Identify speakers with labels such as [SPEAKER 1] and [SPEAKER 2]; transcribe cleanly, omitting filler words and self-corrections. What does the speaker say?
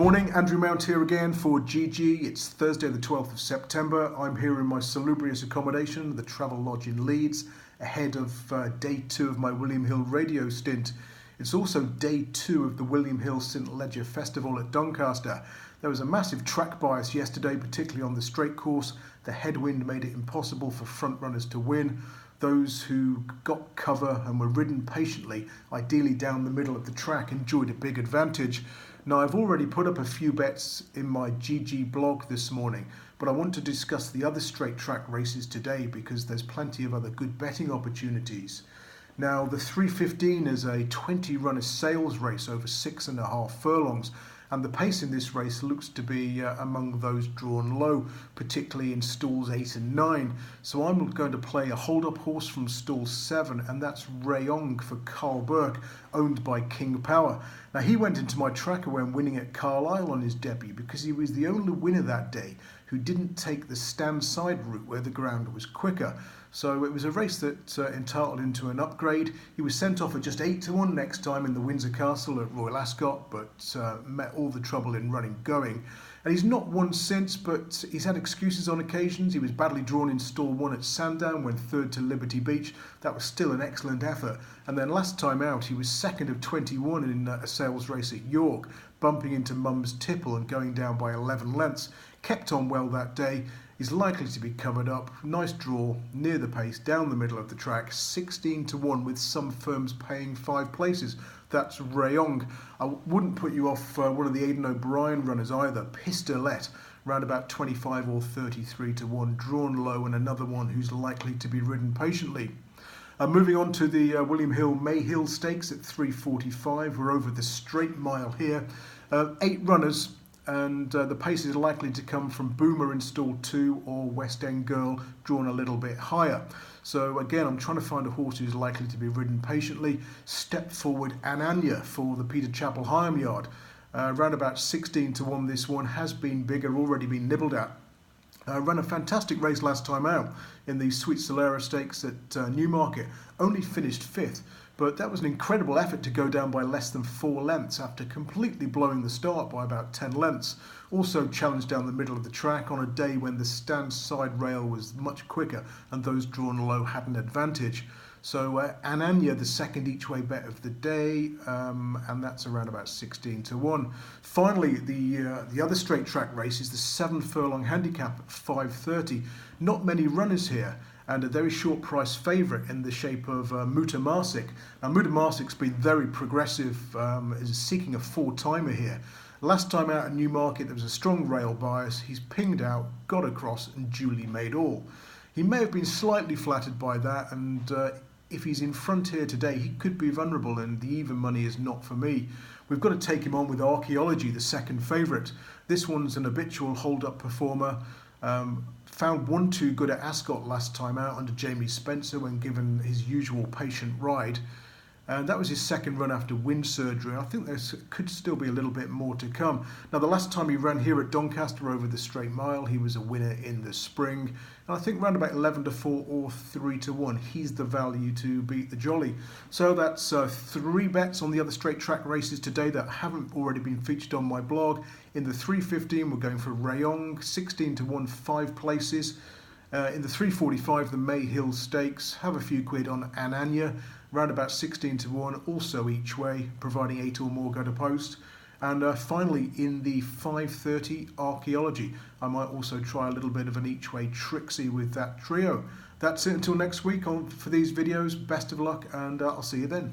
[SPEAKER 1] Morning, Andrew Mount here again for GG. It's Thursday the 12th of September. I'm here in my salubrious accommodation, the Travel Lodge in Leeds, ahead of day 2 of my William Hill radio stint. It's also day 2 of the William Hill St Leger Festival at Doncaster. There was a massive track bias yesterday, particularly on the straight course. The headwind made it impossible for front runners to win. Those who got cover and were ridden patiently, ideally down the middle of the track, enjoyed a big advantage. Now, I've already put up a few bets in my GG blog this morning, but I want to discuss the other straight track races today because there's plenty of other good betting opportunities. Now, the 315 is a 20-runner sales race over 6.5 furlongs, and the pace in this race looks to be among those drawn low, particularly in stalls 8 and 9. So I'm going to play a hold-up horse from stall 7, and that's Rayong for Carl Burke, owned by King Power. Now, he went into my tracker when winning at Carlisle on his debut because he was the only winner that day who didn't take the stand-side route where the ground was quicker. So it was a race that entitled him to an upgrade. He was sent off at just 8-1 next time in the Windsor Castle at Royal Ascot, but met all the trouble in running going. And he's not won since, but he's had excuses on occasions. He was badly drawn in stall 1 at Sandown when third to Liberty Beach. That was still an excellent effort. And then last time out, he was second of 21 in a sales race at York, bumping into Mum's Tipple and going down by 11 lengths. Kept on well that day. Is likely to be covered up. Nice draw, near the pace, down the middle of the track, 16-1 with some firms paying 5 places. That's Rayong. I wouldn't put you off one of the Aidan O'Brien runners either, Pistolet, round about 25 or 33-1, drawn low, and another one who's likely to be ridden patiently. Moving on to the William Hill Mayhill Stakes at 3:45. We're over the straight mile here. 8 runners. And the pace is likely to come from Boomer in stall 2 or West End Girl drawn a little bit higher. So again, I'm trying to find a horse who's likely to be ridden patiently. Step forward Ananya for the Peter Chapel Higham Yard. Round about 16-1 this one, has been bigger, already been nibbled at. Ran a fantastic race last time out in the Sweet Solera Stakes at Newmarket. Only finished 5th. But that was an incredible effort to go down by less than 4 lengths after completely blowing the start by about 10 lengths. Also challenged down the middle of the track on a day when the stand side rail was much quicker and those drawn low had an advantage. So Ananya, the second each way bet of the day, and that's around about 16-1. Finally, the other straight track race is the 7 furlong handicap at 5:30. Not many runners here, and a very short price favourite in the shape of Mutamasik. Now, Mutamasic's been very progressive, is seeking a 4-timer here. Last time out at Newmarket, there was a strong rail bias. He's pinged out, got across, and duly made all. He may have been slightly flattered by that, and if he's in front here today, he could be vulnerable, and the even money is not for me. We've got to take him on with Archaeology, the second favourite. This one's an habitual hold-up performer. Found 1-2 good at Ascot last time out under Jamie Spencer when given his usual patient ride. And that was his second run after wind surgery. I think there could still be a little bit more to come. Now, the last time he ran here at Doncaster over the straight mile, he was a winner in the spring. And I think round about 11-4 or 3-1, he's the value to beat the Jolly. So that's 3 bets on the other straight track races today that haven't already been featured on my blog. In the 3:15, we're going for Rayong, 16-1, 5 places. In the 3:45, the Mayhill Stakes, have a few quid on Ananya, round about 16-1, also each way, providing 8 or more go to post. And finally, in the 5:30 Archaeology, I might also try a little bit of an each way Trixie with that trio. That's it until next week for these videos. Best of luck, and I'll see you then.